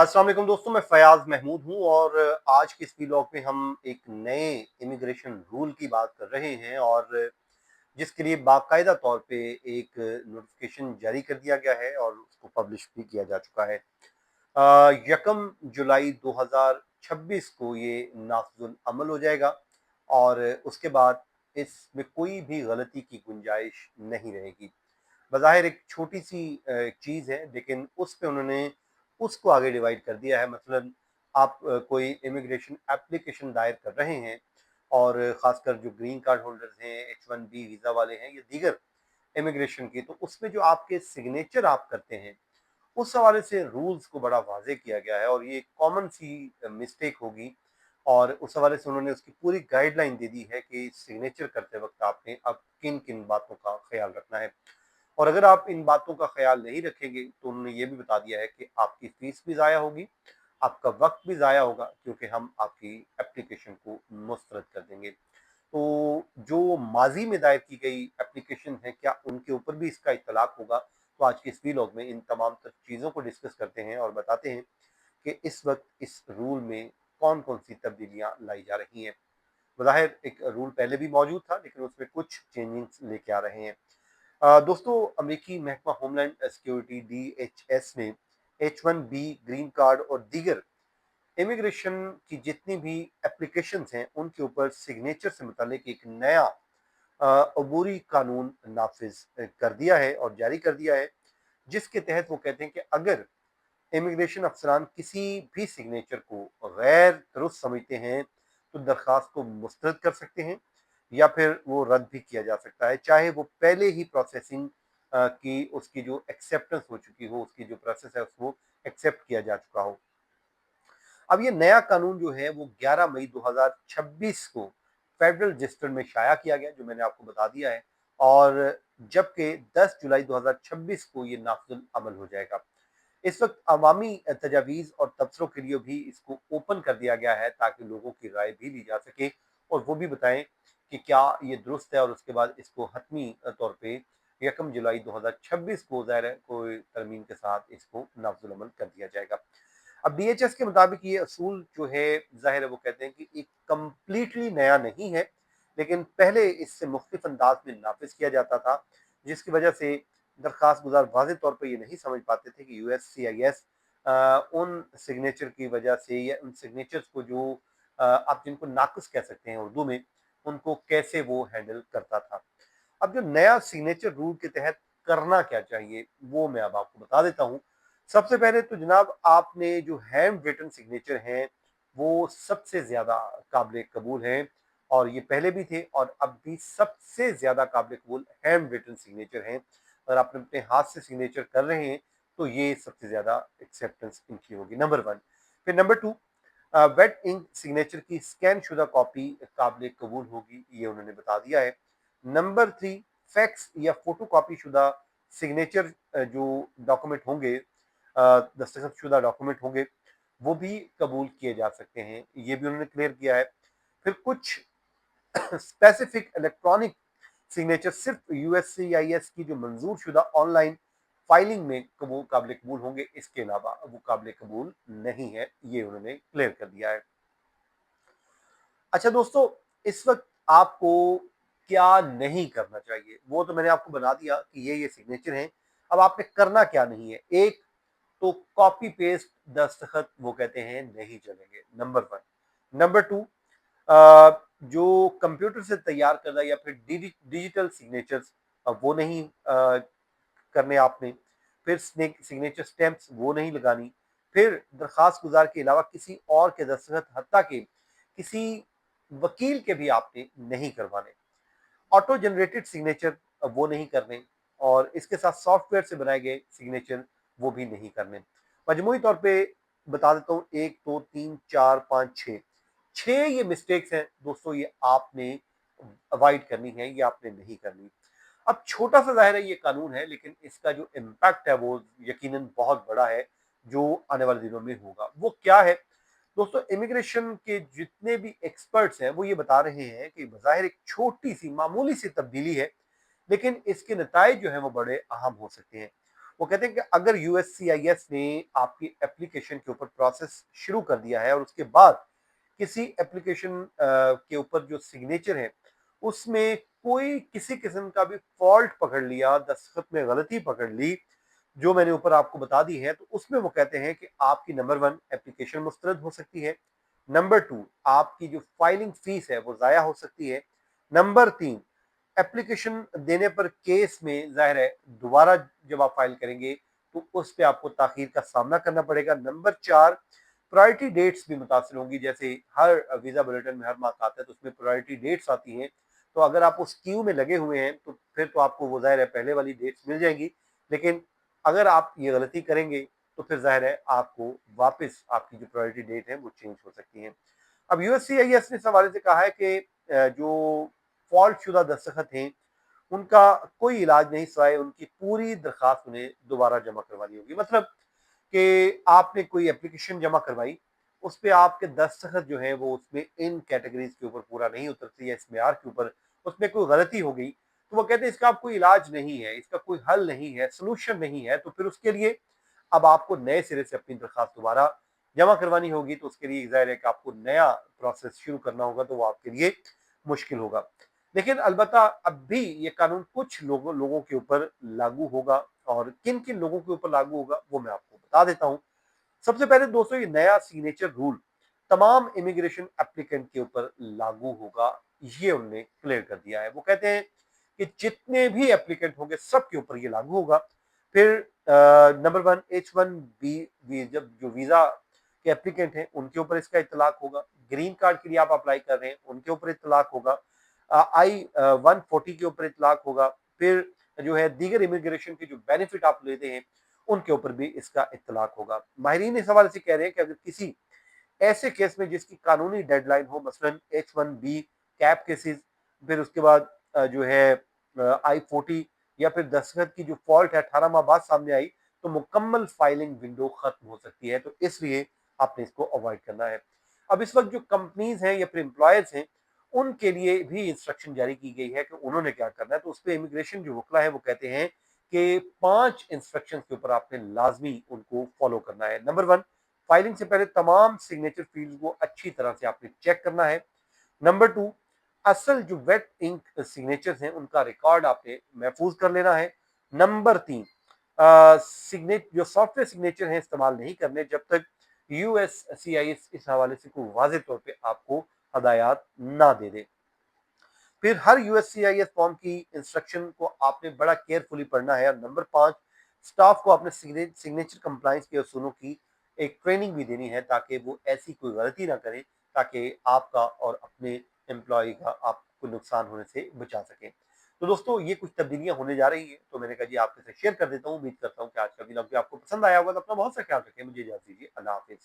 अस्सलाम वालेकुम दोस्तों, मैं फयाज महमूद हूँ और आज के इस वीलॉग में हम एक नए इमिग्रेशन रूल की बात कर रहे हैं और जिसके लिए बाकायदा तौर पे एक नोटिफिकेशन जारी कर दिया गया है और उसको पब्लिश भी किया जा चुका है। यकम जुलाई 2026 को ये नाफिजुल अमल हो जाएगा और उसके बाद इसमें कोई भी गलती की गुंजाइश नहीं रहेगी। बज़ाहिर एक छोटी सी चीज़ है, लेकिन उस पे उन्होंने उसको आगे डिवाइड कर दिया है। मसलन आप कोई इमिग्रेशन एप्लीकेशन दायर कर रहे हैं और ख़ासकर जो ग्रीन कार्ड होल्डर्स हैं, H1B वीज़ा वाले हैं या दीगर इमिग्रेशन की, तो उसमें जो आपके सिग्नेचर आप करते हैं, उस हवाले से रूल्स को बड़ा वाज़ेह किया गया है और ये कॉमन सी मिस्टेक होगी और उस हवाले से उन्होंने उसकी पूरी गाइडलाइन दे दी है कि सिग्नेचर करते वक़्त आपने अब किन-किन बातों का ख़्याल रखना है। और अगर आप इन बातों का ख्याल नहीं रखेंगे तो उन्होंने ये भी बता दिया है कि आपकी फीस भी ज़ाया होगी, आपका वक्त भी ज़ाया होगा, क्योंकि हम आपकी एप्लीकेशन को मुस्तरद कर देंगे। तो जो माजी में दायर की गई एप्लीकेशन है, क्या उनके ऊपर भी इसका इतलाक होगा? तो आज के इस वीलॉग में इन तमाम तर चीज़ों को डिस्कस करते हैं और बताते हैं कि इस वक्त इस रूल में कौन कौन सी तब्दीलियाँ लाई जा रही हैं। बज़ाहिर एक रूल पहले भी मौजूद था, लेकिन उसमें कुछ चेंजिंग्स लेके आ रहे हैं। दोस्तों, अमेरिकी महकमा होमलैंड सिक्योरिटी DHS ने H1B ग्रीन कार्ड और दीगर इमिग्रेशन की जितनी भी एप्लीकेशंस हैं उनके ऊपर सिग्नेचर से मुतालिक एक नया अबूरी कानून नाफिज कर दिया है और जारी कर दिया है, जिसके तहत वो कहते हैं कि अगर इमिग्रेशन अफसरान किसी भी सिग्नेचर को गैर दुरुस्त समझते हैं तो दरख्वास्त को मुस्तरद कर सकते हैं या फिर वो रद्द भी किया जा सकता है, चाहे वो पहले ही प्रोसेसिंग की उसकी जो एक्सेप्टेंस हो चुकी हो, उसकी जो प्रोसेस है उसको एक्सेप्ट किया जा चुका हो। अब ये नया कानून जो है वो 11 मई 2026 को फेडरल रजिस्टर में शाया किया गया, जो मैंने आपको बता दिया है, और जबकि 10 जुलाई 2026 को ये नाफिजुल अमल हो जाएगा। इस वक्त अवामी तजावीज़ और तबसरों के लिए भी इसको ओपन कर दिया गया है ताकि लोगों की राय भी ली जा सके और वो भी बताएं कि क्या ये दुरुस्त है, और उसके बाद इसको हतमी तौर पे यकम जुलाई 2026 को ज़ाहिर है कोई तरमीम के साथ इसको नाफिजुल अमल कर दिया जाएगा। अब DHS के मुताबिक ये असूल जो है, ज़ाहिर है वो कहते हैं कि एक कम्प्लीटली नया नहीं है, लेकिन पहले इससे मुख्तलिफ अंदाज में नाफिज किया जाता था, जिसकी वजह से दरख्वास्त गुजार वाज़ेह तौर पर ये नहीं समझ पाते थे कि USCIS उन सिग्नेचर की वजह से या उन सिग्नेचर्स को जो आप जिनको नाक़िस कह सकते हैं उर्दू में, उनको कैसे वो हैंडल करता था। अब जो नया सिग्नेचर रूल के तहत करना क्या चाहिए, वो मैं अब आपको बता देता हूँ। सबसे पहले तो जनाब, आपने जो हैंड रिटन सिग्नेचर हैं वो सबसे ज़्यादा काबिल कबूल हैं और ये पहले भी थे और अब भी सबसे ज़्यादा काबिल कबूल हैंड रिटन सिग्नेचर हैं। अगर आप अपने हाथ से सिग्नेचर कर रहे हैं तो ये सबसे ज़्यादा एक्सेप्टेंस इनकी होगी, नंबर वन। फिर number two, wait ink signature की स्कैन शुदा कॉपी काबिल कबूल होगी, ये उन्होंने बता दिया है। नंबर थ्री, फैक्स या फोटो कॉपी शुदा सिग्नेचर जो डॉक्यूमेंट होंगे, दस्तखत शुदा डॉक्यूमेंट होंगे, वो भी कबूल किए जा सकते हैं, ये भी उन्होंने क्लियर किया है। फिर कुछ स्पेसिफिक इलेक्ट्रॉनिक सिग्नेचर सिर्फ USCIS की जो मंजूर शुदा ऑनलाइन फाइलिंग में कबूल काबिल कबूल होंगे, इसके अलावा वो काबिल कबूल नहीं है, ये उन्होंने क्लियर कर दिया है। अच्छा दोस्तों, इस वक्त आपको क्या नहीं करना चाहिए वो तो मैंने आपको बता दिया कि ये सिग्नेचर हैं। अब आपने करना क्या नहीं है। एक तो कॉपी पेस्ट दस्तखत वो कहते हैं नहीं चलेंगे, नंबर वन। नंबर टू, जो कंप्यूटर से तैयार करना या फिर डिजिटल सिग्नेचर्स, वो नहीं करने आपने। फिर सिग्नेचर स्टैंप्स वो नहीं लगानी। फिर दरखास्त गुजार के अलावा किसी और के दस्तखत, हत्ता के किसी वकील के भी आपने नहीं करवाने। ऑटो जनरेटेड सिग्नेचर वो नहीं करने और इसके साथ सॉफ्टवेयर से बनाए गए सिग्नेचर वो भी नहीं करने। मजमूई तौर पे बता देता हूँ, एक दो तीन चार पाँच छः, छः ये मिस्टेक्स हैं दोस्तों, ये आपने अवॉइड करनी है, ये आपने नहीं करनी। अब छोटा सा ज़ाहिर है ये कानून है, लेकिन इसका जो इम्पैक्ट है वो यकीनन बहुत बड़ा है, जो आने वाले दिनों में होगा। वो क्या है दोस्तों, इमिग्रेशन के जितने भी एक्सपर्ट्स हैं वो ये बता रहे हैं कि बज़ाहिर एक छोटी सी मामूली सी तब्दीली है, लेकिन इसके नताइज जो है वो बड़े अहम हो सकते हैं। वो कहते हैं कि अगर यूएससीआईएस ने आपकी एप्लीकेशन के ऊपर प्रोसेस शुरू कर दिया है और उसके बाद किसी एप्लीकेशन के ऊपर जो सिग्नेचर है उसमें कोई किसी किस्म का भी फॉल्ट पकड़ लिया, दस्तखत में गलती पकड़ ली, जो मैंने ऊपर आपको बता दी है, तो उसमें वो कहते हैं कि आपकी नंबर 1 एप्लीकेशन मुस्तरद हो सकती है, नंबर 2 आपकी जो फाइलिंग फीस है वो ज़ाया हो सकती है, नंबर 3 एप्लीकेशन देने पर केस में ज़ाहिर है दोबारा जब आप फाइल करेंगे तो उस पे आपको ताख़ीर का सामना करना पड़ेगा, नंबर 4 प्रायोरिटी डेट्स भी मुतासिर होंगी, जैसे हर वीज़ा बुलेटिन में हर माह का आता है तो उसमें प्रायोरिटी डेट्स आती हैं, तो अगर आप उस क्यू में लगे हुए हैं तो फिर तो आपको वो ज़ाहिर है पहले वाली डेट्स मिल जाएंगी, लेकिन अगर आप ये गलती करेंगे तो फिर ज़ाहिर है आपको वापस आपकी जो प्रायोरिटी डेट है वो चेंज हो सकती है। अब यूएससीआईएस ने इस हवाले से कहा है कि जो फॉल्ट शुदा दस्तखत हैं उनका कोई इलाज नहीं सिवाय उनकी पूरी दरखास्त उन्हें दोबारा जमा करवानी होगी। मतलब कि आपने कोई एप्लीकेशन जमा करवाई, उस पे आपके दस्तखत जो है वो उसमें इन कैटेगरीज के ऊपर पूरा नहीं उतरती या इस मेयार के ऊपर उसमें कोई गलती हो गई, तो वो कहते हैं इसका अब कोई इलाज नहीं है, इसका कोई हल नहीं है, सोल्यूशन नहीं है, तो फिर उसके लिए अब आपको नए सिरे से अपनी दरखास्त दोबारा जमा करवानी होगी, तो उसके लिए ज़ाहिर है कि आपको नया प्रोसेस शुरू करना होगा, तो वो आपके लिए मुश्किल होगा। लेकिन अलबत्ता अब भी ये कानून कुछ लोगों के ऊपर लागू होगा, और किन किन लोगों के ऊपर लागू होगा वो मैं आपको बता देता हूँ। सबसे पहले दोस्तों ये नया सिग्नेचर रूल तमाम इमिग्रेशन एप्लीकेंट के ऊपर लागू होगा, ये उन्होंने क्लियर कर दिया है। वो कहते हैं कि जितने भी एप्लीकेंट होंगे सबके ऊपर ये लागू होगा। फिर नंबर 1 H1B जब जो वीजा के एप्लीकेंट हैं उनके ऊपर इसका इतलाक होगा, ग्रीन कार्ड के लिए आप अप्लाई कर रहे हैं उनके ऊपर इतलाक होगा, I-140 के ऊपर इतलाक होगा, फिर जो है दीगर इमिग्रेशन के जो बेनिफिट आप लेते हैं उनके ऊपर भी इसका इत्तलाक होगा। माहिरीन इस हवाले से कह रहे हैं कि अगर किसी ऐसे केस में जिसकी कानूनी डेडलाइन हो, मसलन H1B कैप केसेस, फिर उसके बाद जो है I-40 या फिर दस्तखत की जो फॉल्ट है 18 माह बाद सामने आई, तो मुकम्मल फाइलिंग विंडो खत्म हो सकती है, तो इसलिए आपने इसको अवॉइड करना है। अब इस वक्त जो कंपनीज हैं या फिर एम्प्लॉयर्स हैं उनके लिए भी इंस्ट्रक्शन जारी की गई है कि उन्होंने क्या करना है, तो उस पर इमिग्रेशन जो वकला है वो कहते हैं कि 5 इंस्ट्रक्शन के ऊपर आपने लाजमी उनको फॉलो करना है। नंबर 1 फाइलिंग से पहले तमाम सिग्नेचर फील्ड को अच्छी तरह से आपने चेक करना है। नंबर 2 असल जो वेट इंक सिग्नेचर्स हैं उनका रिकॉर्ड आपने महफूज कर लेना है। नंबर 3 सिग्नेट जो सॉफ्टवेयर सिग्नेचर हैं इस्तेमाल नहीं करने जब तक यूएससीआईएस इस हवाले से कोई वाज़ेह तौर पे आपको हदायत ना दे दे। फिर हर यूएससीआईएस फॉर्म की इंस्ट्रक्शन को आपने बड़ा केयरफुली पढ़ना है, और नंबर 5 स्टाफ को अपने सिग्नेचर कंप्लाइंस के असूलों की एक ट्रेनिंग भी देनी है ताकि वो ऐसी कोई गलती ना करें, ताकि आपका और अपने एम्प्लॉय का आपको नुकसान होने से बचा सकें। तो दोस्तों ये कुछ तब्दीलियां होने जा रही है, तो मैंने कहा जी आपके साथ शेयर कर देता हूँ। उम्मीद करता हूँ कि आज का व्लॉग भी आपको पसंद आया होगा। तो अपना बहुत सा ख्याल रखें। मुझे इजाजत दीजिए। अल्लाह हाफिज।